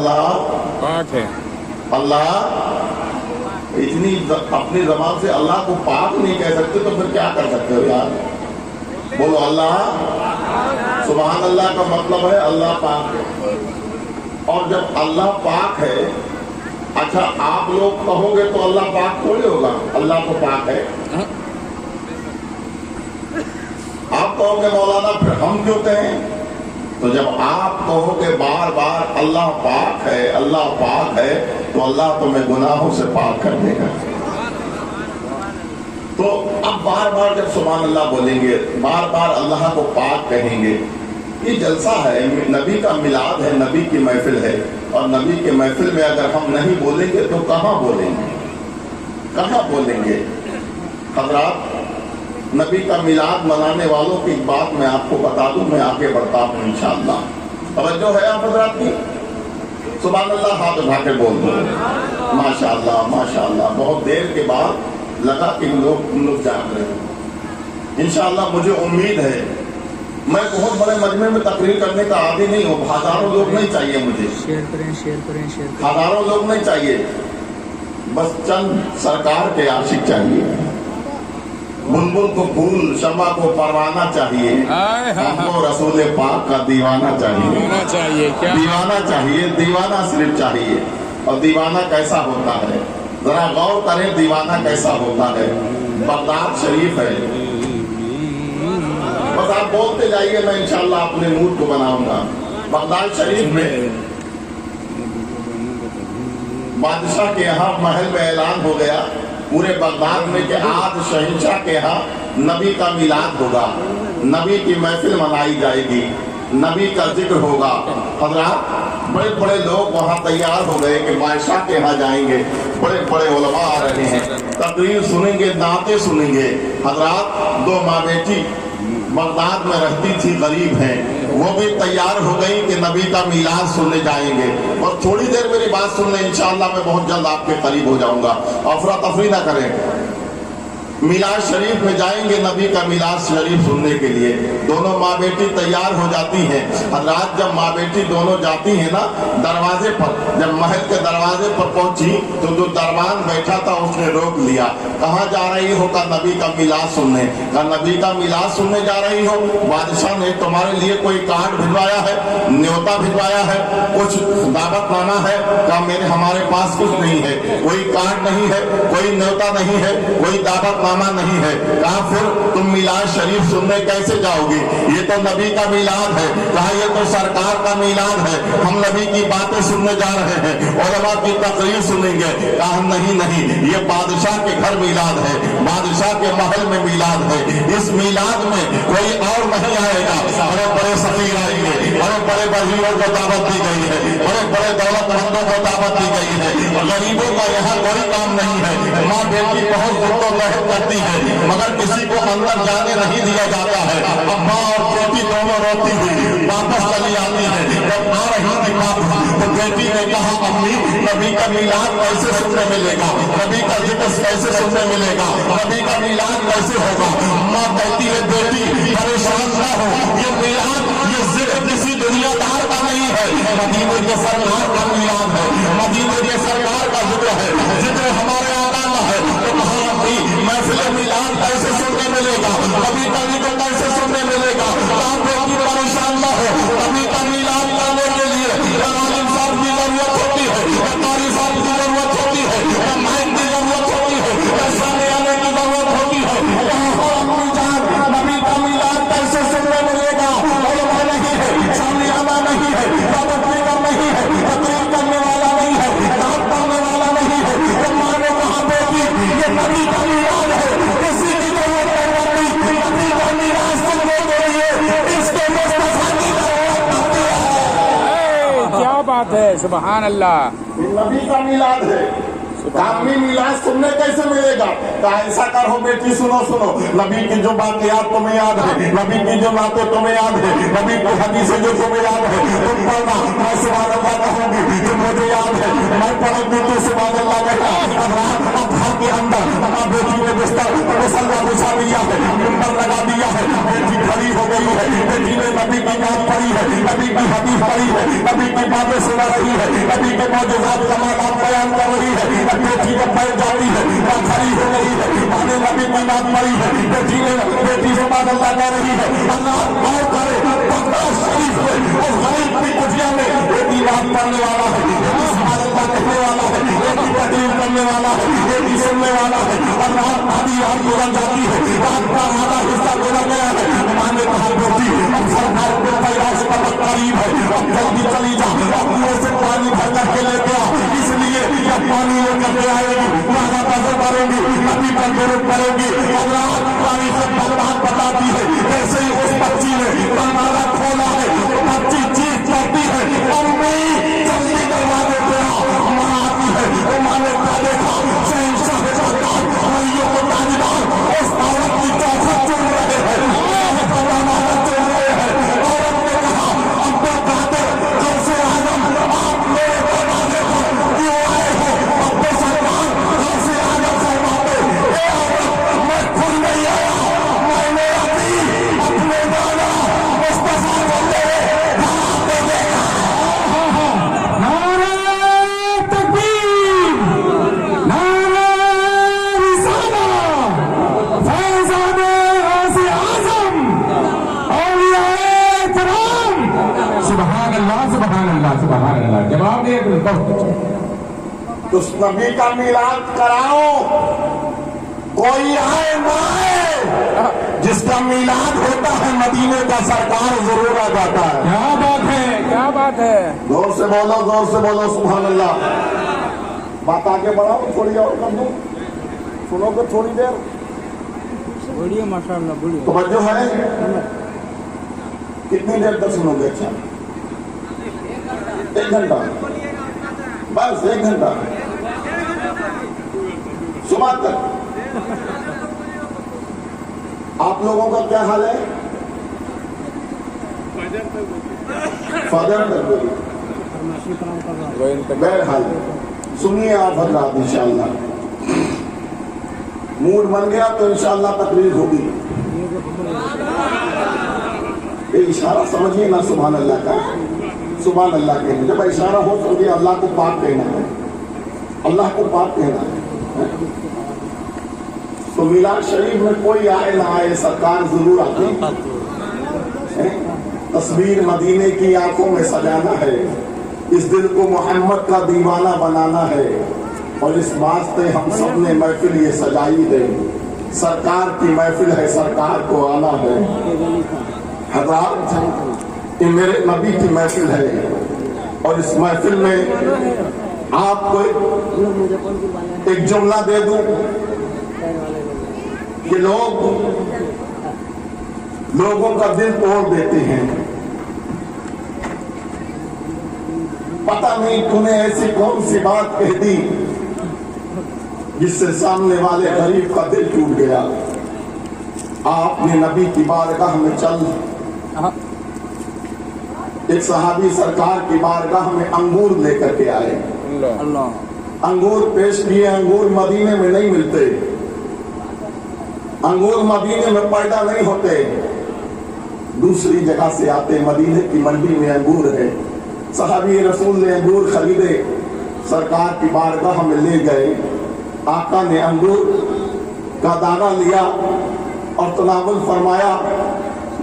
اللہ پاک ہے. اللہ اتنی اپنی زبان سے اللہ کو پاک نہیں کہہ سکتے تو پھر کیا کر سکتے ہو یار؟ بولو اللہ. سبحان اللہ کا مطلب ہے اللہ پاک ہے. اور جب اللہ پاک ہے، اچھا آپ لوگ کہو گے تو اللہ پاک تھوڑی ہوگا، اللہ تو پاک ہے. آپ کہو گے مولانا پھر ہم کیوں کہیں؟ تو جب آپ کہو گے بار بار اللہ پاک ہے اللہ پاک ہے تو اللہ تمہیں گناہوں سے پاک کر دے گا. تو اب بار بار جب سبحان اللہ بولیں گے، بار بار اللہ کو پاک کہیں گے، یہ جلسہ ہے، نبی کا میلاد ہے، نبی کی محفل ہے. اور نبی کے محفل میں اگر ہم نہیں بولیں گے تو کہاں بولیں گے؟ کہاں بولیں گے؟ حضرات، نبی کا میلاد منانے والوں کی ایک بات میں آپ کو بتا دوں، میں آگے بڑھتا ہوں انشاءاللہ. توجہ ہے آپ حضرات کی؟ سبحان اللہ ہاتھ اٹھا کے بول دو. ماشاءاللہ ماشاءاللہ. بہت دیر کے بعد لگا کہ ہم لوگ جاگ رہے ہیں. انشاءاللہ مجھے امید ہے، میں بہت بڑے مجمع میں تقریر کرنے کا عادی نہیں ہوں. ہزاروں لوگ نہیں چاہیے مجھے، ہزاروں لوگ نہیں چاہیے، بس چند سرکار کے عاشق چاہیے. بلبل کو پھول، شمع کو پروانہ چاہیے، ہم کو رسول پاک کا دیوانہ چاہیے. دیوانہ چاہیے، دیوانہ صرف چاہیے. اور دیوانہ کیسا ہوتا ہے؟ ذرا غور کریں، دیوانہ کیسا ہوتا ہے. بغداد شریف ہے، بس آپ بولتے جائیے، میں انشاءاللہ اپنے موڈ کو بناؤں گا. بغداد شریف میں بادشاہ کے یہاں محل میں اعلان ہو گیا پورے بغداد میں کہ آج شہنشاہ کے ہاں نبی کا میلاد ہوگا، نبی کی محفل منائی جائے گی، نبی کا ذکر ہوگا. حضرات، بڑے بڑے لوگ وہاں تیار ہو گئے کہ بادشاہ کے ہاں جائیں گے. بڑے بڑے علماء آ رہے ہیں، تقریر سنیں گے، نعتیں سنیں گے. حضرات، دو ماں بیٹی بغداد میں رہتی تھی، غریب ہیں، وہ بھی تیار ہو گئی کہ نبی کا میلاد سننے جائیں گے. اور تھوڑی دیر میری بات سن لیں، انشاءاللہ میں بہت جلد آپ کے قریب ہو جاؤں گا. افراتفری نہ کریں. میلاد شریف میں جائیں گے نبی کا میلاد شریف سننے کے لیے. دونوں ماں بیٹی تیار ہو جاتی ہیں. حضرات، جب ماں بیٹی دونوں جاتی ہیں نا دروازے پر، جب محل کے دروازے پر پہنچی تو جو دربان بیٹھا تھا اس نے روک لیا. کہاں جا رہی ہو؟ کہا نبی کا میلاد سننے. کہا نبی کا میلاد سننے جا رہی ہو؟ بادشاہ نے تمہارے لیے کوئی کارڈ بھجوایا ہے، نیوتا بھجوایا ہے، کچھ دعوت نامہ ہے؟ کہا ہمارے پاس کچھ نہیں ہے، کوئی کارڈ نہیں ہے، کوئی نیوتا نہیں ہے، کوئی دعوت نہیں ہے. کہا پھر تم میلاد شریف سننے کیسے جاؤ گی؟ یہ تو نبی کا میلاد ہے. کہا یہ تو سرکار کا میلاد ہے، ہم نبی کی باتیں سننے جا رہے ہیں، علماء کی تقریر سنیں گے. کہا نہیں، یہ بادشاہ کے گھر میلاد ہے، بادشاہ کے محل میں میلاد ہے. اس میلاد میں کوئی اور نہیں آئے گا. بڑے بڑے سفیر آئیں گے، بڑے بڑے وزیروں کو دعوت دی گئی ہے، بڑے بڑے دولت مندوں کو دعوت دی گئی ہے. غریبوں کا یہاں کوئی کام نہیں ہے. ماں بیٹی بہت کرتی ہے مگر کسی کو اندر جانے نہیں دیا جاتا ہے. اب ماں اور بیٹی دونوں روتی ہوئی واپس چلی آتی ہے. جب آ رہی تھی واپس تو بیٹی نے کہا امی، نبی کا میلاد کیسے سننے ملے گا؟ نبی کا ذکر کیسے سننے ملے گا؟ نبی کا میلاد کیسے ہوگا؟ ماں کہتی ہے بیٹی پریشان نہ ہو، یہ میلاد، یہ ذکر کسی دنیا دار کا نہیں ہے، مدینے کے سرکار کا میلاد ہے، مدینے کے سرکار کا ذکر ہے، ذکر ہمارے آقا کا ہے. تو کہا محفل میلاد کیسے سننے ملے گا؟ نبی کا ذکر کیسے سننے ملے گا؟ آپ بیٹی پریشان نہ ہو. نبی کا میلاد کرنے کے لیے عالم صاحب کی ضرورت ہوتی ہے، قاری صاحب کی ضرورت ہوتی ہے، مائک کی ضرورت ہوتی ہے، سامنے آنے کی ضرورت ہوتی ہے. نبی کا میلاد کیسے سننے ملے گا؟ علماء نہیں ہے، سامنے آنا نہیں ہے، دعوت نہیں ہے، تقریر کرنے والا نہیں ہے، دعوت کرنے والا نہیں ہے. تو ماں نے کہا بیٹی، یہ نبی کا میلاد ہے، کسی کی ضرورت نہیں، نبی کا میلاد سننے کے لیے اس کے مصطفیٰ کی ضرورت ہوتی ہے. کیا بات ہے، سبحان اللہ. نبی کا میلاد ہے. کامی میلاد سننے کیسے ملے گا؟ کہا ایسا کرو بیٹی، سنو نبی کی جو واقعات تمہیں یاد ہے، نبی کی جو باتیں تمہیں یاد ہے، نبی کی حدیثیں جو تمہیں یاد ہے، تم پڑھنا. میں سبحان اللہ کہوں گی جو مجھے یاد ہے، میں پڑھوں گی تو سبحان اللہ کہنا. اب के अंदर अपना बेटी ने बिस्तर मुसल्ला बिछा दिया है, मिंबर लगा दिया है, बेटी खड़ी हो गई है, बेटी ने नबी की बात पढ़ी है, नबी की हदीस पढ़ी है, नबी की बातें सुना रही है, नबी के मौजूदात कमालात बयान कर रही है, बेटी जब बैठ जाती है या खड़ी हो रही है, आने नबी की बात पढ़ी है, बेटी से बात अल्लाह कर रही है, अल्लाह गौर करे बगदाद शरीफ में और गरीब की कुटिया में बेटी बात पढ़ने वाला है, बेटी सुभान अल्लाह कहने वाला है, बेटी तकरीर करने वाला है, बेटी सुनने वाला है, और रात आधी रात गुजर जाती है, रात का आधा हिस्सा गुजर गया है, हमारे कहा बेटी अब सरकार के पैराश का करीब है, अब जल्दी चली जा, अब कुएं से पानी भर करके लेके आ, इसलिए जब पानी लेकर के आएगी माना पैसे करेंगी, नबी पर दुरूद करेंगी, और रात पानी से बर्बाद बताती है, ऐसे ही उस बच्ची ने दरवाजा खोला है, बच्ची चीज करती है, अम्मी जल्दी दरवाजे पे आओ, माँ आती है, माँ ने क्या देखा, शहंशाह सरकार अमलियों को तालिबान उस औरत की चौखट चुन रहे हैं, चुन रहे हैं, औरत ने कहा अब्बा कादिर जैसे आजम आप मेरे दरवाजे पर क्यों आए हो, अब्बा सरकार जैसे आजम फरमाते, ए औरत मैं खुद नहीं आया, मैंने अभी अपने नाना मुस्तफा को मेरे हाथ में देखा। नारे तकबीर, नारे रिसाला, फैज़ाने गाज़ी आज़म, औलियाए किराम, सुभान अल्लाह, सुभान अल्लाह, सुभान अल्लाह। जवाब दिए बिल्कुल। तो उस नबी का मिलाद कराओ, कोई आए ना आए, जिसका मिलाद होता है मदीने का सरकार जरूर आ जाता है। क्या बात है, क्या बात है। जोर से बोलो सुभान अल्लाह। बात आगे बढ़ाओ, थोड़ी और कर दो, सुनोगे थोड़ी देर, बोलिए माशाअल्लाह, बोलिए। तवज्जो है, कितनी देर तक सुनोगे? अच्छा 1 घंटा, बस 1 घंटा सुबह तक। आप लोगों का क्या हाल है? फजर तक बहरहाल सुनिए आप हजरात, इंशाअल्लाह मूड बन गया तो इंशाअल्लाह तकरीर होगी। ये इशारा समझिए ना, सुभान अल्लाह का, सुभान अल्लाह कहना। जब इशारा हो तो ये अल्लाह को पाक कहना है, अल्लाह को पाक कहना है। तो मिलाद शरीफ में कोई आए ना आए, सरकार जरूर आती है। तस्वीर मदीने की आंखों में सजाना है, इस दिल को मोहम्मद का दीवाना बनाना है, और इस वास्ते हम सब ने महफिल ये सजाई है। सरकार की महफिल है, सरकार को आना है। हज़रात, ये मेरे नबी की महफिल है, और इस महफिल में आपको एक जुमला दे दूं कि लोगों का दिल तोड़ देते हैं। पता नहीं तूने ऐसी कौन सी बात कह दी जिससे सामने वाले गरीब का दिल टूट गया। आपने नबी की बारगाह में चल, एक सहाबी सरकार की बारगाह में अंगूर लेकर के आए। अल्लाह, अंगूर पेश किए। अंगूर मदीने में नहीं मिलते, अंगूर मदीने में पैदा नहीं होते, दूसरी जगह से आते। मदीने की मंडी में अंगूर है। सहाबी रसूल ने अंगूर खरीदे, सरकार की बारगाह में ले गए। आका ने अंगूर का दाना लिया और तनावुल फरमाया,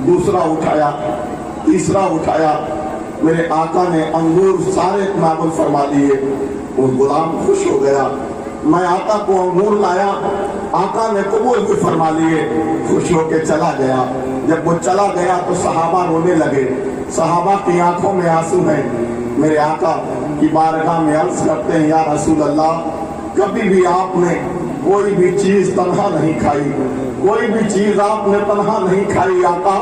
दूसरा उठाया, तीसरा उठाया। मेरे आका ने अंगूर सारे तनावुल फरमा लिए। वो गुलाम खुश हो गया। मैं आका को अंगूर लाया, आका ने कबूल भी फरमा लिए, खुश होकर चला गया। जब वो चला गया तो सहाबा रोने लगे। सहाबा की आंखों में आंसू हैं। मेरे आका की बारगाह में अर्ज करते हैं, या रसूल अल्लाह, कभी भी आपने कोई भी चीज तन्हा नहीं खाई, कोई भी चीज आपने तनहा नहीं खाई आका,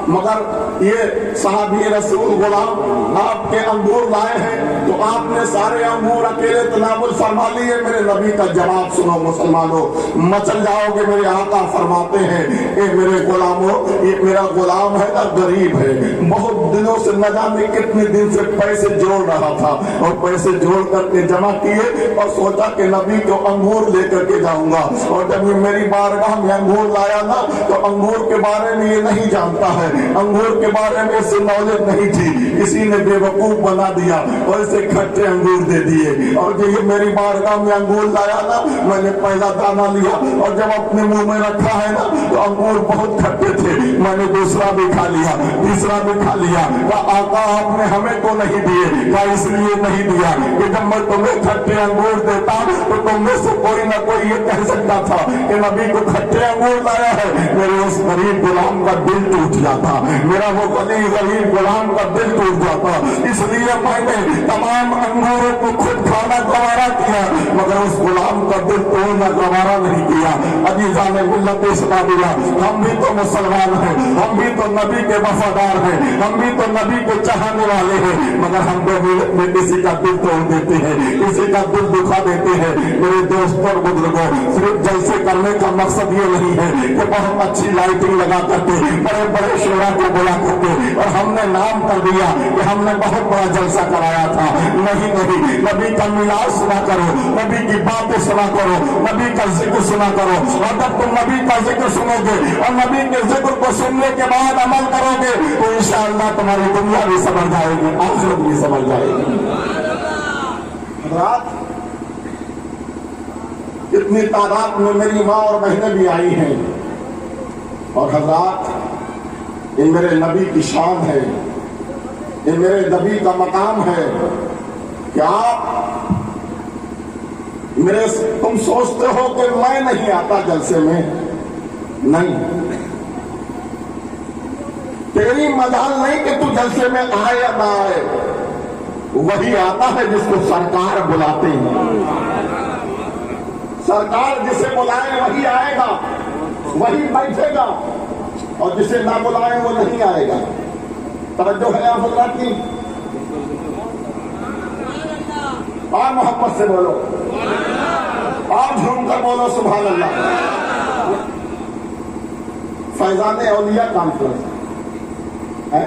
मगर ये साहबी रसूल गुलाम आपके अंगूर लाए हैं तो आपने सारे अंगूर अकेले तनावुल फरमा लिए। मेरे नबी का जवाब सुनो मुसलमानों, मचल जाओगे। मेरे आका फरमाते हैं ए मेरे गुलामों, ये मेरा गुलाम है ना गरीब है, बहुत दिनों से न जाने कितने दिन से पैसे जोड़ रहा था और पैसे जोड़ करके जमा किए और सोचा कि नबी को अंगूर लेकर के जाऊंगा। और जब ये मेरी बारगाह में अंगूर लाया ना तो अंगूर के बारे में ये नहीं जानता है, अंगूर के बारे में इससे नॉलेज नहीं थी, इसी ने बेवकूफ बना दिया और इसे खट्टे अंगूर दे दिए। और जब ये मेरी बारगाह में अंगूर लाया ना, मैंने पहला दाना लिया और जब अपने मुंह में रखा है ना तो अंगूर बहुत खट्टे थे, मैंने दूसरा भी खा लिया, तीसरा भी खा लिया। आका आपने हमें तो नहीं दिए, क्या इसलिए नहीं दिया कि जब मैं तुम्हें खट्टे अंगूर देता तो तुम में से कोई ना कोई ये कह सकता था कि नबी को खट्टे अंगूर लाया है। मेरे उस गरीब गुलाम का दिल टूट जाता, मेरा वो गरीब गुलाम का दिल टूट जाता। इसलिए मैंने तमाम अंगूरों को खुद खाना गवारा किया, मगर उस गुलाम का दिल तोड़ना गवारा नहीं किया। अजीज़ान मिल्लत इस्लामिया, हम भी तो मुसलमान हैं, हम भी तो नबी के वफादार हैं, हम भी तो नबी को चाहने वाले हैं, मगर हम दो मिनट में किसी का दिल तोड़ देते हैं, किसी का दिल दुखा देते हैं। मेरे दोस्तों और बुजुर्गों, सिर्फ जलसे करने का मकसद ये नहीं है कि बहुत अच्छी लाइटिंग लगा करके बड़े बड़े शोरा को बुला करके और हमने नाम कर दिया कि हमने बहुत बड़ा जलसा कराया था। नहीं नहीं, नबी का मिलाद सुना करो, नबी की बातें सुना करो, नबी का जिक्र सुना करो। और जब तुम नबी का जिक्र सुनोगे और नबी के जिक्र को सुनने के बाद अमल करोगे तो इंशाअल्लाह तुम्हारी दुनिया भी समझ जाएगी, आखिरत भी समझ जाएगी। रात इतनी तादाद में मेरी माँ और बहनें भी आई हैं और हजरात, ये मेरे नबी की शान है, ये मेरे नबी का मकाम है। क्या मेरे तुम सोचते हो कि मैं नहीं आता जलसे में? नहीं, तेरी मजाल नहीं कि तू जलसे में आए या ना आए, वही आता है जिसको सरकार बुलाते हैं। सरकार जिसे बुलाए वही आएगा, वही बैठेगा, और जिसे ना बुलाए वो नहीं आएगा। तवज्जो है आप हजरात की? और मोहब्बत से बोलो, और झूम कर बोलो सुभान अल्लाह। फैजान औलिया कॉन्फ्रेंस है,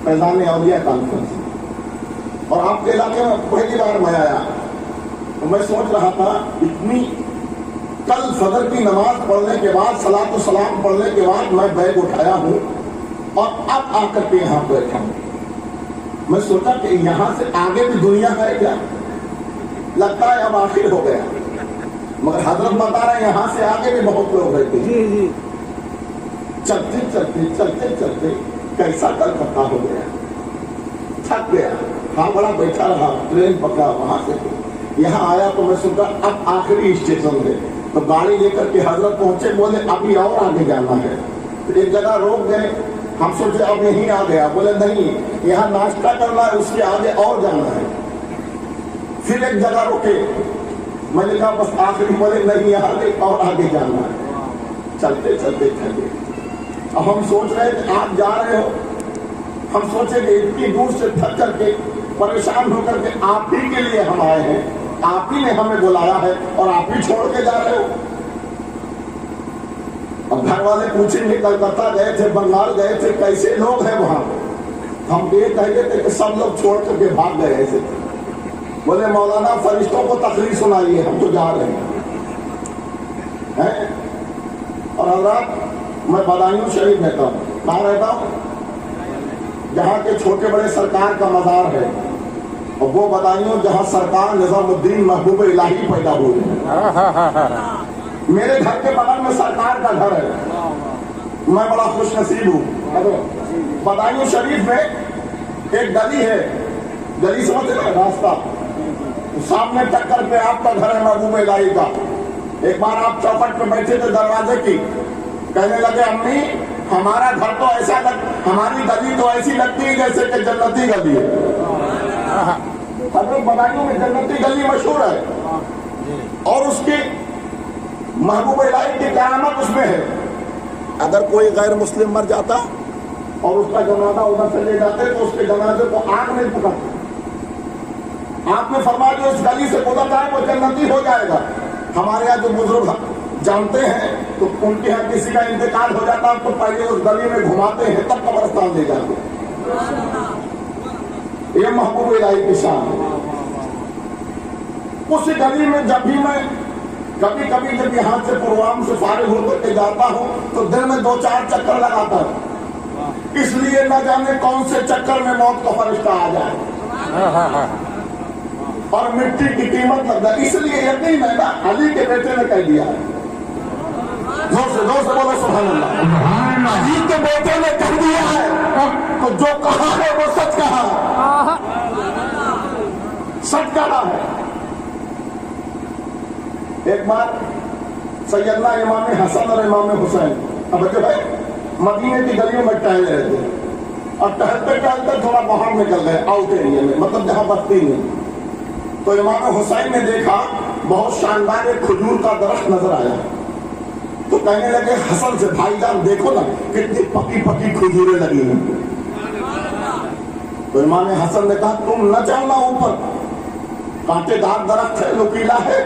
फैजान औलिया कॉन्फ्रेंस, और आपके इलाके में पहली बार मैं आया तो मैं सोच रहा था इतनी, कल फजर की नमाज पढ़ने के बाद सलातो सलाम पढ़ने के बाद मैं बैग उठाया हूँ और अब आकर के यहाँ बैठा हूँ। मैं सोचा कि यहाँ से आगे भी दुनिया है क्या, लगता है अब आखिर हो गया, मगर हजरत बता रहे हैं यहाँ से आगे भी बहुत लोग रहते हैं। चलते चलते चलते चलते कैसा कलकत्ता हो गया, थक गया, हाँ बड़ा बैठा रहा, ट्रेन पकड़ा, वहां से यहाँ आया तो मैं सोचा अब आखिरी स्टेशन है, तो गाड़ी लेकर के हजरत पहुंचे, बोले अभी और आगे जाना है। तो एक जगह रोक गए, हम सोचे अब यहीं आ गया, बोले नहीं यहाँ नाश्ता करना है, उसके आगे और जाना है। फिर एक जगह रुके, मैंने कहा बस आखिरी, बोले नहीं यहाँ और आगे जाना है। चलते चलते चलते अब हम सोच रहे थे आप जा रहे हो, हम सोचे कि इतनी दूर से थक करके परेशान होकर के आप ही के लिए हम आए हैं, आप ही ने हमें बुलाया है और आप ही छोड़ के जा रहे हो। अब घर वाले पूछेंगे कलकत्ता गए थे, बंगाल गए थे, कैसे लोग हैं वहां? हम ये कहते थे कि सब लोग छोड़ करके भाग गए ऐसे। बोले मौलाना फरिश्तों को तकरीर सुनाइए, हम तो जा रहे हैं। और हज़रात मैं बदायूं शरीफ रहता हूँ, कहाँ रहता हूँ? जहाँ के छोटे बड़े सरकार का मज़ार है, और वो बदायूं जहाँ सरकार निजामुद्दीन महबूब इलाही पैदा हुए। मेरे घर के बगल में सरकार का घर है, मैं बड़ा खुश नसीब हूँ। बदायूं शरीफ में एक गली है, गली समझ रहे रास्ता, सामने टक्कर पे आपका घर है महबूब इलाही का। एक बार आप चौखट पे बैठे थे दरवाजे की, कहने लगे अम्मी हमारा घर तो ऐसा हमारी गली तो ऐसी लगती है जैसे कि जन्नती गली है। हम लोग बदायूं में जन्नती गली मशहूर है, और उसके محبوب الہی کی قیامت اس میں ہے. اگر کوئی غیر مسلم مر جاتا اور اس کا جنازہ ادھر سے لے جاتے تو اس کے جنازے کو آگ نہیں پکڑتے. آپ نے فرمایا جو اس گلی سے گزر جائے وہ جنتی ہو جائے گا. ہمارے یہاں جو بزرگ جانتے ہیں تو ان کے یہاں کسی کا انتقال ہو جاتا ہے تو پہلے اس گلی میں گھماتے ہیں تب قبرستان لے جاتے ہیں. یہ محبوب الہی کی شان ہے. اس گلی میں جب بھی میں کبھی کبھی جب یہاں سے پروگرام سے فارغ ہو کر کے جاتا ہوں تو دن میں 2-4 چکر لگاتا ہوں. اس لیے نہ جانے کون سے چکر میں موت کا فرشتہ آ جائے اور مٹی کی قیمت لگ جائے. اس لیے یقین ہے نا علی کے بیٹے نے کہہ دیا ہے. زور سے بولو سبحان اللہ. علی کے بیٹے نے کہہ دیا ہے تو جو کہا ہے وہ سچ کہا ہے. سچ کہا ہے. ایک بار سیدنا امام حسن اور امام حسین اب جو ہے مدینے کی گلیوں میں ٹہل رہے تھے اور ٹہلتے تھوڑا باہر نکل گئے آؤٹ ایریا میں, مطلب جہاں بستی نہیں. تو امام حسین نے دیکھا بہت شاندار ایک کھجور کا درخت نظر آیا تو کہنے لگے حسن سے بھائی جان دیکھو نا کتنی پکی پکی کھجوریں لگی ہیں. تو امام حسن نے کہا تم نہ چلنا اوپر, کانٹے دار درخت ہے, نکیلا ہے,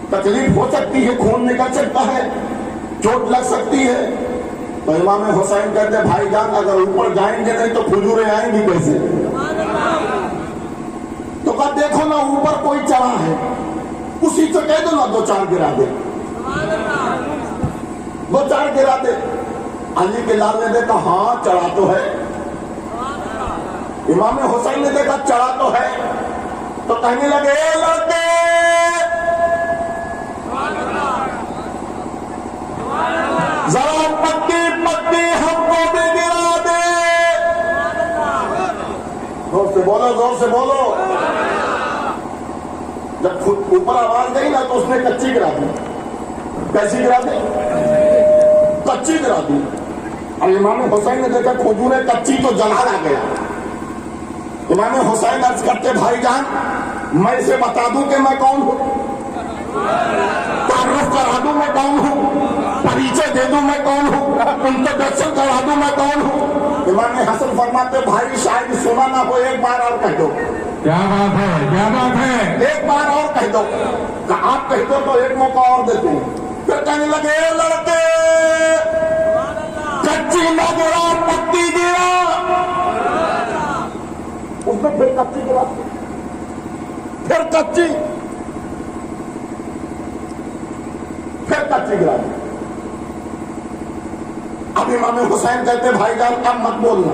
تکلیف ہو سکتی ہے, خون نکل سکتا ہے, چوٹ لگ سکتی ہے. تو امام حسین کہتے بھائی جان اگر اوپر جائیں گے نہیں تو کھجوریں آئیں گی کیسے. تو کہا دیکھو نا اوپر کوئی چڑھا ہے, اسی سے کہہ دو نا 2-4 گرا دے, 2-4 گرا دے. علی کے لال نے دیکھا ہاں چڑھا تو ہے. امام حسین نے دیکھا چڑھا تو ہے تو کہنے لگے اے لڑکے ذرا پکی پکی ہم کو بھی گرا دے. زور سے بولو. جب اوپر آواز گئی نا تو اس نے کچی گرا دی. کیسی گرا دی؟ کچی گرا دی. اور امام حسین نے دیکھا کھجوریں کچی تو جلال آ گیا. امام حسین عرض کرتے بھائی جان میں اسے بتا دوں کہ میں کون ہوں, تعارف کرا دوں میں کون ہوں, پریچے دے دوں میں کون ہوں, انٹروڈکشن کرا دوں میں کون ہوں. امام حسن فرماتے بھائی شاید سنا نہ ہو, ایک بار اور کہہ دو. کیا بات ہے, کیا بات ہے. ایک بار اور کہہ دو. کہ آپ کہہ دو تو ایک موقع اور دیتے ہیں. پھر کہنے لگے اے لڑکے کچی نہ گرا پکی گرا. اس میں پھر کچی گرا, پھر کچی, پھر کچی گرا. اب امام حسین کہتے بھائی جان اب مت بولنا,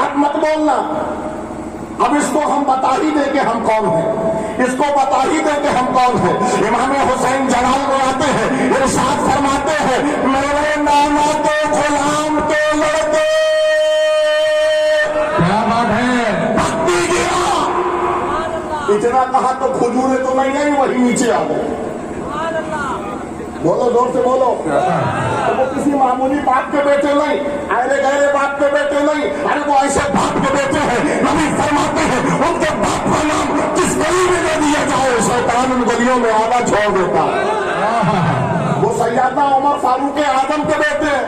اب مت بولنا, اب اس کو ہم بتا ہی دیں کہ ہم کون ہیں, اس کو بتا ہی دیں کہ ہم کون ہیں. امام حسین جلال میں آتے ہیں, ارشاد فرماتے ہیں میرے نانا کے غلام کے لڑکے. کیا بات ہے. پکی گرا. اتنا کہا تو کھجوریں تو نہیں آئی, وہی نیچے آ گئے. بولو زور سے بولو. تو وہ کسی معمولی باپ کے بیٹے نہیں, ایرے گہرے باپ کے بیٹے نہیں, ارے وہ ایسے باپ کے بیٹے ہیں. نبی فرماتے ہیں ان کے باپ کا نام کس گلی میں دے دیا جائے شیطان ان گلیوں میں آنا چھوڑ دیتا ہے. وہ سیدنا عمر فاروق اعظم کے بیٹے ہیں.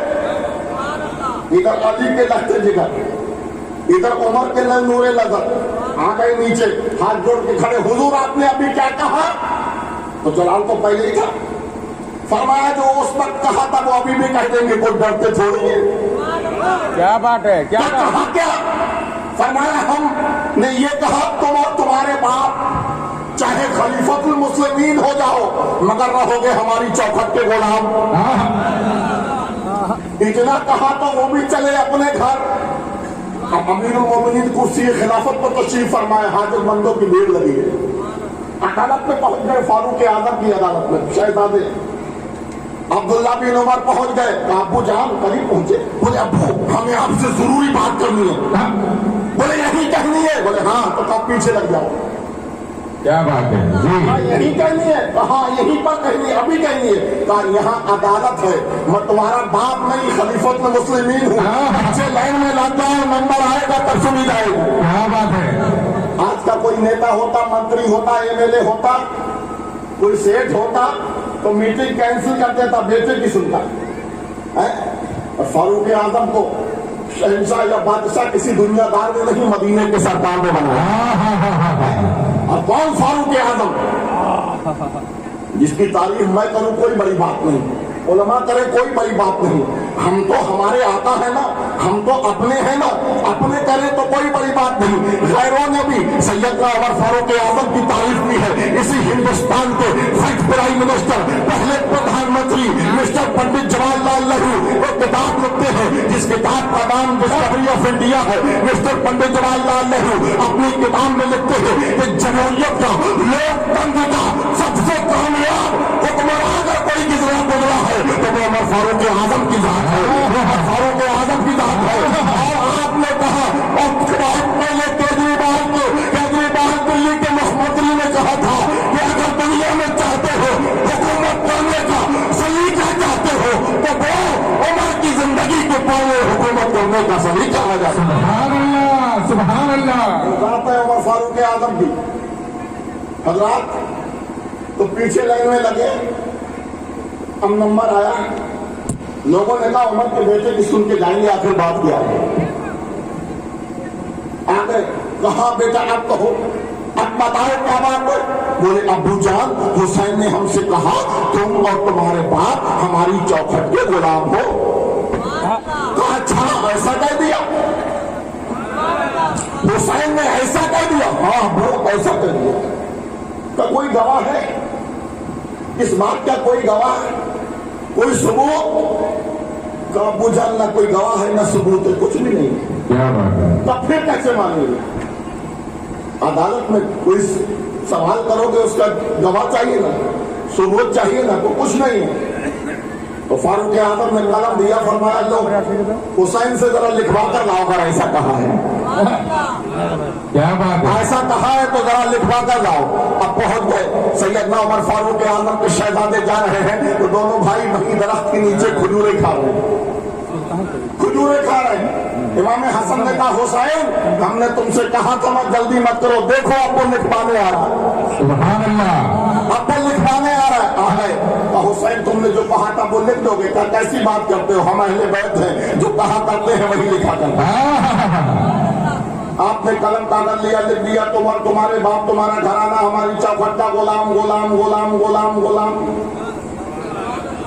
ادھر علی کے لہتے جگر, ادھر عمر کے نور نظر. آ گئے نیچے ہاتھ جوڑ کے کھڑے, حضور آپ نے ابھی کیا کہا؟ تو جلال تو پہلے ہی تھا. فرمایا جو اس وقت کہا تھا وہ ابھی بھی کہہ دیں گے, کوئی ڈرتے تھوڑی ہے. کیا بات ہے, کیا کہا کیا؟ فرمایا ہم نے یہ کہا تم اور تمہارے باپ چاہے خلیفۃ المسلمین ہو جاؤ مگر رہو گے ہماری چوکھٹ کے غلام. اتنا کہا تو وہ بھی چلے اپنے گھر. اب امیر المومنین کرسی خلافت پر تشریف فرمائے, حاجت مندوں کی بھیڑ لگی ہے. عدالت میں پہنچ گئے, فاروق اعظم کی عدالت میں. شہزادے عبداللہ بن عمر پہنچ گئے. ابو جان قریب پہنچے. بولے ابو ہمیں آپ سے ضروری بات کرنی ہے. بولے یہی کہنی ہے؟ بولے ہاں. تو کب پیچھے لگ جاؤ. کیا بات ہے جی. یہی کہنی ہے؟ کہاں یہی پر کہنی ہے, ابھی کہنی ہے. کہا یہاں عدالت ہے, میں تمہارا باپ نہیں خلیفۃ المسلمین ہوں. پیچھے لائن میں لگ جاؤ, نمبر آئے گا تب سنی جائے گی. کیا بات ہے. آج کا کوئی نیتا ہوتا, منتری ہوتا, ایم ایل اے ہوتا, کوئی سیٹ ہوتا, तो मीटिंग कैंसिल कर देता, बेटे की सुनता है। और फारूक आजम को शहंशाह या बादशाह किसी दुनियादार ने नहीं, मदीने के सरकार ने बनाया। और कौन फारूक आजम? जिसकी तारीफ मैं करूं कोई बड़ी बात नहीं, उलमा करे कोई बड़ी बात नहीं। हम तो हमारे आका है ना, हम तो अपने हैं ना, अपने करें तो कोई बड़ी बात नहीं। गैरों ने भी सैयदना उमर फारूक आजम की तारीफ की है। इसी हिंदुस्तान के फर्स्ट प्राइम मिनिस्टर, पहले प्रधानमंत्री मिस्टर पंडित जवाहरलाल नेहरू वो किताब लिखते हैं, जिस किताब का नाम डिस्कवरी ऑफ इंडिया है। मिस्टर पंडित जवाहरलाल नेहरू अपनी किताब में लिखते हैं कि जमहूरियत का, लोकतंत्र का सबसे कामयाब हुक्मरान अगर कोई गुजरा है तो वो उमर फारूक आजम की जात है, उमर फारूक आजम की जात है। और आपने कहा, और पहले केजरीवाल दिल्ली के मुख्यमंत्री ने कहा था कि अगर दुनिया में चाहते हो हुकूमत करने का सलीका चाहते हो तो वो उमर की जिंदगी के पहले हुकूमत करने का सलीका आ जाता है। सुभान अल्लाह, सुभान अल्लाह। बात है उमर फारूक आजम की। हजरात तो पीछे लाइन में लगे, हम नंबर आया, लोगों ने कहा उमर के बेटे की सुन के जाएंगे, आखिर बात क्या है। आगे कहा बेटा अब कहो, अब बताओ क्या बात है। बोले अब्बू जान, हुसैन ने हमसे कहा तुम और तुम्हारे बाप हमारी चौखट के गुलाम हो। कहा अच्छा ऐसा कह दिया, हुसैन ने ऐसा कह दिया? हाँ वो ऐसा कह दिया। का कोई गवाह है इस बात का? कोई गवाह है, कोई सबूत? का अब्बू जान ना कोई गवाह है ना सबूत है, कुछ भी नहीं है। क्या बात है? तब फिर कैसे मानेंगे? अदालत में कोई सवाल करोगे उसका गवाह चाहिए ना, सबूत चाहिए ना, तो कुछ नहीं है। तो फारूक आजम ने कलम दिया, फरमाया लो हुसैन से जरा लिखवा कर लाओ अगर ऐसा कहा है। क्या बात है? ऐसा कहा है तो जरा लिखवा कर लाओ। अब पहुंच गए, सैयदना उमर फारूक आजम के शहजादे जा रहे हैं तो दोनों भाई वहीं दरख्त के नीचे खजूरें खा रहे हैं, खजूरें खा रहे हैं। इमाम हसन ने कहा हुसैन हमने तुमसे कहा था मत जल्दी मत करो, देखो आपको लिखवाने आ रहा है। सुभान अल्लाह। आपको लिखवाने आ रहा है। हुसैन तुमने जो कहा था वो लिख दोगे? क्या कैसी बात करते हो, हम अहले बैत हैं, जो कहा करते हैं वही लिखा करते हैं। आपने कलम कागज लिया, लिख दिया तुम और तुम्हारे बाप तुम्हारा घराना हमारी चौखट का गुलाम गुलाम गुलाम गुलाम गुलाम,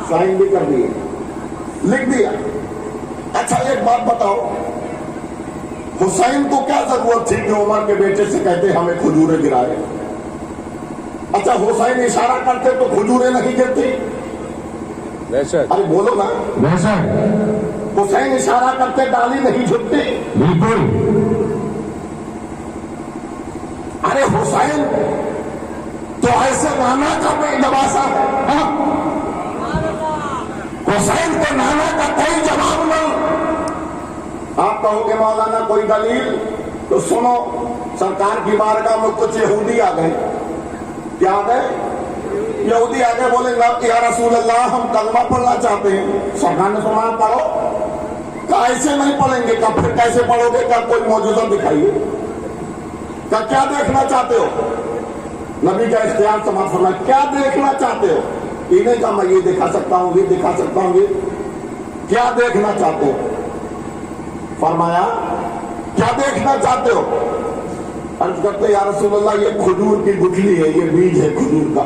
साइन भी कर दिए, लिख दिया। अच्छा एक बात बताओ, हुसैन को क्या जरूरत थी कि उमर के बेटे से कहते हमें खजूरें गिराए? अच्छा हुसैन इशारा करते तो खजूरें नहीं गिरती? अरे बोलो ना। हुसैन इशारा करते डाली नहीं झुकती? बिल्कुल। अरे हुसैन तो ऐसे नाना का कोई नवासा है, हुसैन को नाना का कोई जवाब नहीं। आप कहोगे मौलाना कोई दलील, तो सुनो, सरकार की बारगाह में कुछ यहूदी आ गए। क्या आ गए? यहूदी आ गए, बोले या रसूल अल्लाह हम कलमा पढ़ना चाहते हैं। सरकार ने फरमाया पढ़ो। क्या ऐसे नहीं पढ़ेंगे? क्या फिर कैसे पढ़ोगे? क्या कोई मौजूदा दिखाइए। क्या देखना चाहते हो? नबी का इख्तियार समाप्त फरमाया, क्या देखना चाहते हो? इन्हें का मैं ये दिखा सकता हूँ, ये दिखा सकता हूँ, ये क्या देखना चाहते हो? फरमाया क्या देखना चाहते हो? अर्ज करते या रसूलल्लाह ये खजूर की गुठली है, ये बीज है खजूर का।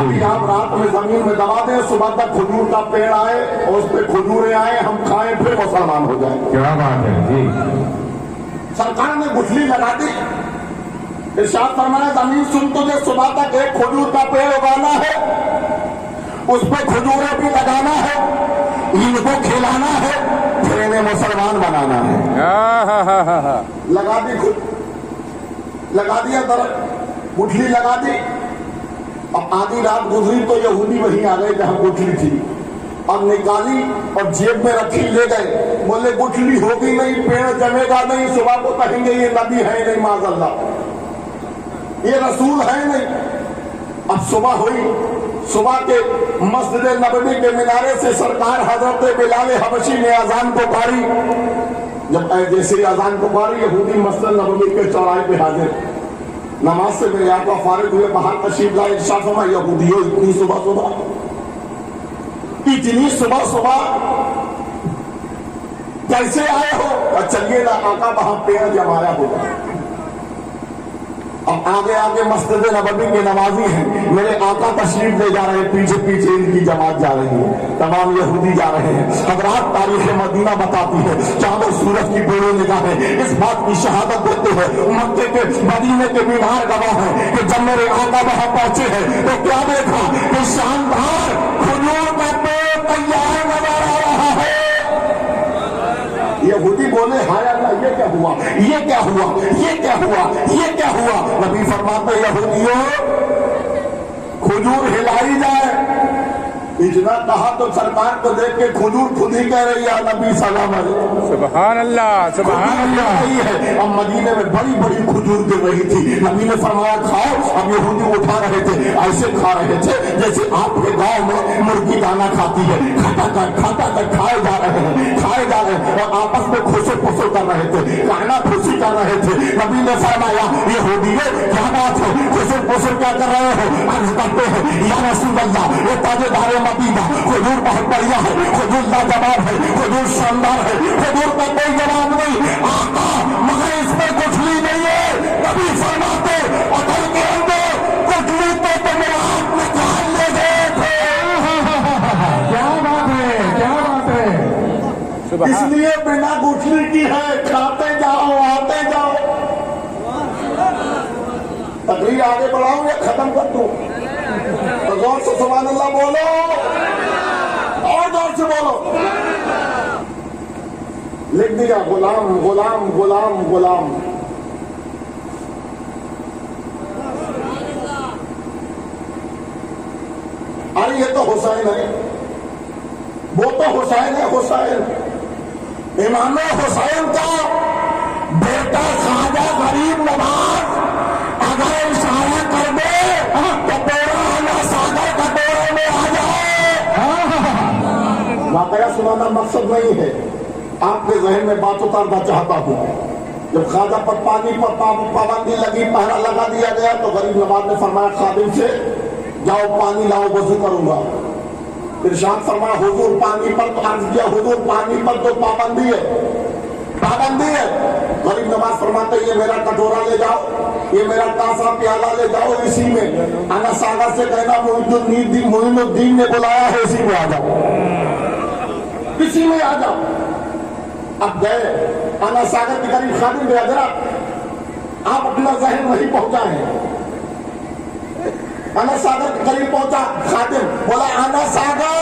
अभी आप रात में जमीन में दबा दें, सुबह तक खजूर का पेड़ आए और उस पर खजूरें आए, हम खाएं फिर मुसलमान हो जाए। क्या बात है जी। सरकार ने गुठली लगा दी, इरशाद फरमाया जमीन सुन, तुझे सुबह तक एक खजूर का पेड़ उगाना है, उस पर खजूरें भी लगाना है, इनको खिलाना है, फिर इन्हें मुसलमान बनाना है। लगा दी, खुद लगा दिया, दरख्त गुठली लगा दी। अब आधी रात गुजरी तो यहूदी वहीं आ गए जहां गुठली थी, अब निकाली और जेब में रखी, ले गए। बोले गुठली होगी नहीं, पेड़ जमेगा नहीं, सुबह को कहेंगे ये नबी है नहीं, माज़अल्लाह ये रसूल है नहीं। अब सुबह हुई, सुबह के मस्जिद नबवी के मीनारे से सरकार हजरत बिलाल हबशी ने अजान पुकारी। जब जैसे अजान पुकारी, यहूदी मस्जिद नबवी के चौराहे पे हाजिर, नमाज से मेरे आका फारिग हुए, बाहर तशरीफ लाए, इरशाद फरमाया यहूदियों इतनी सुबह सुबह कैसे आए हो? और चलिए ना आका वहां पेड़ जमाया होगा। अब आगे आगे मस्जिद नबवी के नमाजी हैं, मेरे आका तशरीफ ले जा रहे हैं, पीछे पीछे इनकी जमात जा रही है, तमाम यहूदी जा रहे हैं। हज़रात तारीख मदीना बताती है, चांद और सूरज की बेड़ो निगाहें इस बात की शहादत देते हैं, मक्के के मदीने के बीमार गवाह हैं कि जब मेरे आका वहां पहुंचे हैं तो क्या देखा कि शानदार खजूर का पेड़ तैयार नजर आ रहा है। यहूदी बोले हाय अल्लाह, ये क्या हुआ, ये क्या हुआ, ये क्या हुआ, ये क्या हुआ? नबी फरमाते यहूदियों खजूर हिलाई जाए। इतना कहा तो सरकार को देख के खजूर खुद ही कह रही है नबी सलाम अलैहि। सुभान अल्लाह, सुभान अल्लाह। है अब मदीने में बड़ी बड़ी खजूर गिर रही थी, नबी ने फरमाया खाओ। अब यहूदी उठा रहे थे, ऐसे खा रहे थे जैसे आपके गांव में मुर्गी दाना खाती है, खाता कर खाए जा रहे हैं, खाए जा रहे हैं और आपस में खुशो खुशो कर रहे थे, कहना खुशी कर रहे थे। नबी ने फरमाया यहूदियों क्या बात है, खुशो खुशो क्या कर रहे हो? अर्ज करते हैं या रसूल अल्लाह, ये ताजेदार मदीना खजूर बहुत बढ़िया है, खजूर लाजवाब है, खजूर शानदार है, खजूर का कोई जवाब नहीं आका, मगर इसमें गुठली नहीं है। कभी फरमाते अकल के अंदर गुठली तो मेरे हाथ में निकाल ले गए थे। क्या बात है, क्या बात है। इसलिए बिना गुठली की है, खाते जाओ आते जाओ। तकरीर आगे बढ़ाऊं या खत्म कर दूं? तो जोर से सुभान अल्लाह बोलो और जोर से बोलो। लिख दिया गुलाम गुलाम गुलाम गुलाम। अरे ये तो हुसैन है, वो तो हुसैन है, हुसैन इमाम हुसैन का बेटा ख्वाजा गरीब नवाज अगर इशारा कर दे तो तेरा सागर कटोरे में आ जाए। वाकया सुनाना मकसद नहीं है, आपके जहन में बात उतारना चाहता हूँ। जब ख्वाजा पर पानी पर पाबंदी लगी, पहरा लगा दिया गया तो गरीब नवाज ने फरमाया खादिम से जाओ पानी लाओ, वजू करूंगा। इरशाद फरमाया हुजूर पानी पर तो अर्ज किया, हुजूर पानी पर तो पाबंदी है, पाबंदी है। गरीब नवाज फरमाते ये मेरा कटोरा ले जाओ, ये मेरा कासा प्याला ले जाओ, इसी में अना सागर से कहना मोइनुद्दीन ने बुलाया है, इसी में आ जाओ, इसी में आ जाओ। अब गए अना सागर के करीब खादिम गया, जरा आप अपना जहन वही पहुंचाए। अना सागर के करीब पहुंचा, खादिम बोला अना सागर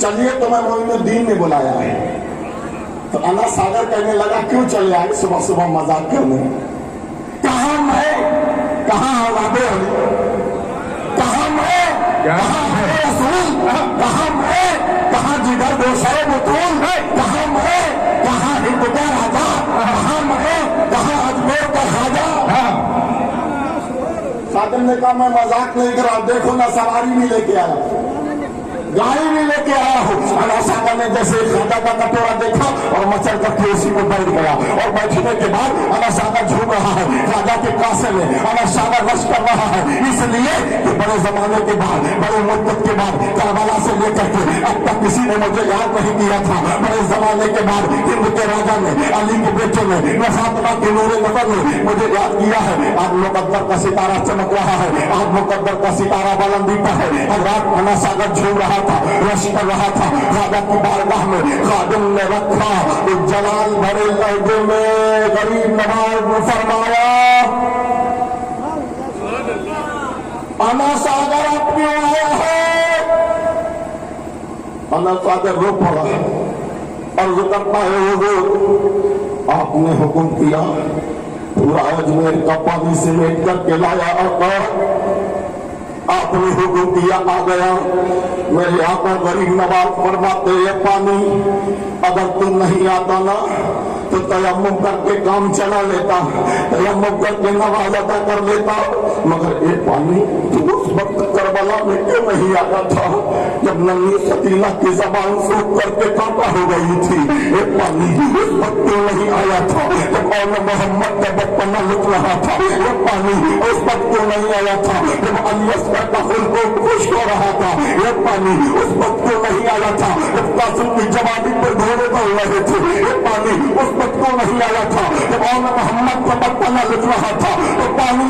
चलिए, तो मैं मोइनुद्दीन ने बुलाया है। तो अना सागर कहने लगा क्यों चले आए सुबह सुबह मजाक करने? कहाँ मैं, कहाँ औलादे अली, कहाँ मैं, कहाँ मैं रसूल, कहाँ मैं, कहाँ जिगर गोशे बुतून, कहाँ मैं, कहाँ हिंद का राजा, कहाँ मैं, कहाँ अजमेर का खाजा। खादिम ने कहा मैं मजाक नहीं कर रहा, देखो ना सवारी भी लेके आया, गाड़ी भी लेके आया हूँ। अना सागर ने जैसे खाजा का कटोरा देखा और मचल करके उसी को बैठ गया, और बैठने के बाद अना सागर झूम रहा है खाजा के कासे में, अना सागर रश कर रहा है, इसलिए कि बड़े जमाने के बाद, बड़े मुद्दत के बाद, करबला से लेकर के अब तक किसी ने मुझे याद नहीं किया था। बड़े जमाने के बाद हिंद के राजा ने, अली के बेटे ने, फातिमा के नूरे नजर ने मुझे याद किया है। आज मुकद्दर का सितारा चमक रहा है, आज मुकद्दर का सितारा बुलंदी पर है। अब रात अना सागर झूम रहा था, रश कर रहा था, खाजा की बारगाह में खादिम ने रखा तो जलाल भरे लहजे में गरीब नवाज ने फरमाया अना सागर अब क्यों आया है? अना सागर रो पड़ा और जो करता है हुजूर आपने हुक्म किया पूरा अजमेर का पानी समेट करके लाया, आपने हुक्म दिया आ गया। मेरे आका गरीब नवाज फरमाते ये पानी अगर तुम नहीं आता ना तो तयम्मुम करके काम चला लेता, तयम्मुम करके नवाज अदा कर लेता, मगर ये पानी तुम वक्त करबला में क्यों नहीं आया था जब नन्ही सकीना की जबान सूख करके कांपा हो गई थी? ये पानी उस वक्त क्यों नहीं आया था जब कौम मोहम्मद का बचपना लुट रहा था? ये पानी उस वक्त क्यों नहीं आया था जब अली असगर का खुल को खुश हो रहा था? ये पानी उस वक्त क्यों नहीं आया था जब कासिम की जवानी पर घोड़े दौड़ रहे थे? ये पानी उस वक्त क्यों नहीं आया था जब कौम मोहम्मद का बचपना लुट रहा था? तो पानी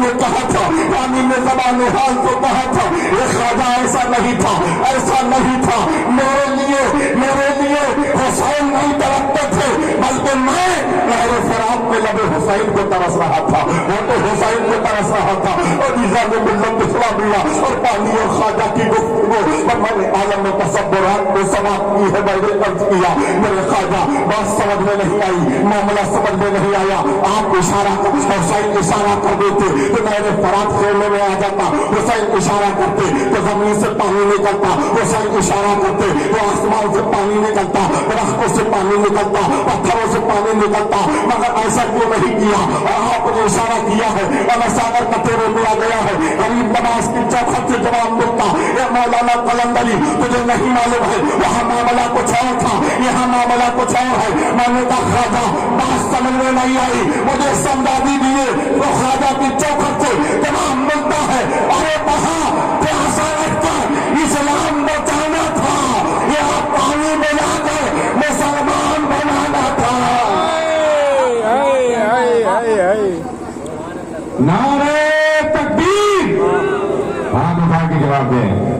ने कहा था, पानी ने ज़बान हाल को कहा था, ये ख्वाजा ऐसा नहीं था, ऐसा नहीं था। मेरे लिए हुसैन नहीं तड़पते थे बल्कि मैं लहरे फरात में लबे हुसैन को तरस रहा था, वो तो हुसैन को तरस रहा था। और ईज़ा ने मिल्लत दिखला दिया और पानी और ख्वाजा की गुफ्तगू पर मैंने आलम में तसव्वुरात को समाप्त की है। मैंने अर्ज किया मेरे ख्वाजा बात समझ में नहीं आई, मामला समझ में नहीं आया। आप इशारा हुसैन इशारा कर देते तो मेरे फरात खेलने में आ जाता, हुसैन इशारा करते तो जमीन से पानी निकलता, हुसैन इशारा करते तो आसमान से पानी निकलता, दरख्तों से पानी निकलता, पत्थरों से पानी निकलता। मगर ऐसा क्यों नहीं किया? और आपने इशारा किया है और सागर कतेरे में आ गया है। गरीब नवाज की चौखट से जवाब मिलता, ये मौलाना कलंदरी तुझे नहीं मालूम है वहाँ मामला कुछ और था, यहाँ मामला कुछ और है। मैंने कहा ख्वाजा बात समझ में नहीं आई, मुझे समझा दीजिए। तो ख्वाजा की चौखट